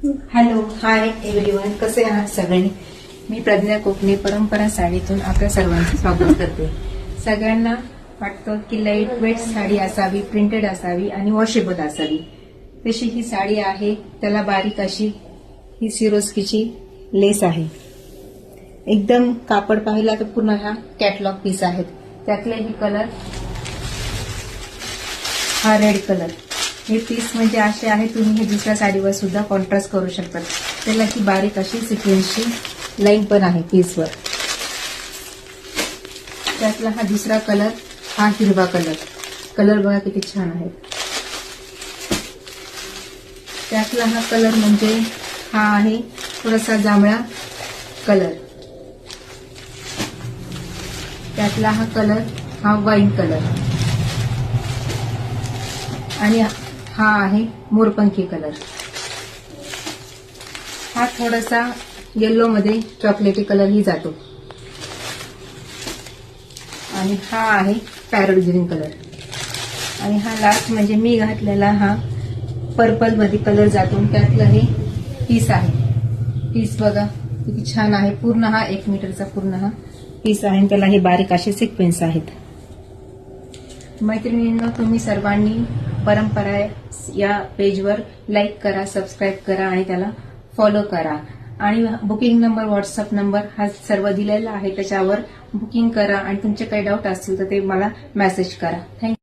Hello, hi everyone, कसे आहात सगळे? मी प्रज्ञा कोकणे परंपरा साडीतून आपल्या सर्वांचे स्वागत करते. सगळ्यांना वाटतं की लाईट वेट साडी असावी, प्रिंटेड असावी आणि वॉशेबल असावी. तशी ही साडी आहे. त्याला बारीक अशी ही सिरोस्कीची लेस आहे. एकदम कापड पाहिला तर पूर्ण हा कॅटलॉग पीस आहेत. त्यातले ही कलर, हा रेड कलर. हे पीस म्हणजे असे आहे, तुम्ही हे दुसऱ्या साडीवर सुद्धा कॉन्ट्रास्ट करू शकतात. त्याला ही बारीक अशी सिक्वेन्सची लाईन पण आहे पीसवर. त्यातला हा दुसरा कलर, हा हिरवा कलर. कलर बघा किती छान आहे. त्यातला हा कलर म्हणजे हा आहे थोडासा जांभळा कलर. त्यातला हा कलर, हा वाईन कलर. आणि हा आहे मोरपंखी कलर. हा थोडासा येलो मध्ये चॉकलेटी कलर ही जातो. आणि हा आहे पॅरोट ग्रीन कलर. आणि हा लास्ट म्हणजे मी घातलेला हा पर्पल मध्ये कलर जातो. त्यातलं हे पीस आहे. पीस बघा किती छान आहे. पूर्ण हा 1 मीटरचा पूर्ण हा पीस आहे. त्याला हे बारीक असे सिक्वेन्स आहेत. मैत्रिणींनो, तुम्ही सर्वांनी परंपरा या पेजवर लाईक करा, सबस्क्राईब करा आणि त्याला फॉलो करा. आणि बुकिंग नंबर, व्हॉट्सअप नंबर हा सर्व दिलेला आहे. त्याच्यावर बुकिंग करा आणि तुमचे काही डाऊट असतील तर ते मला मेसेज करा. थँक्यू.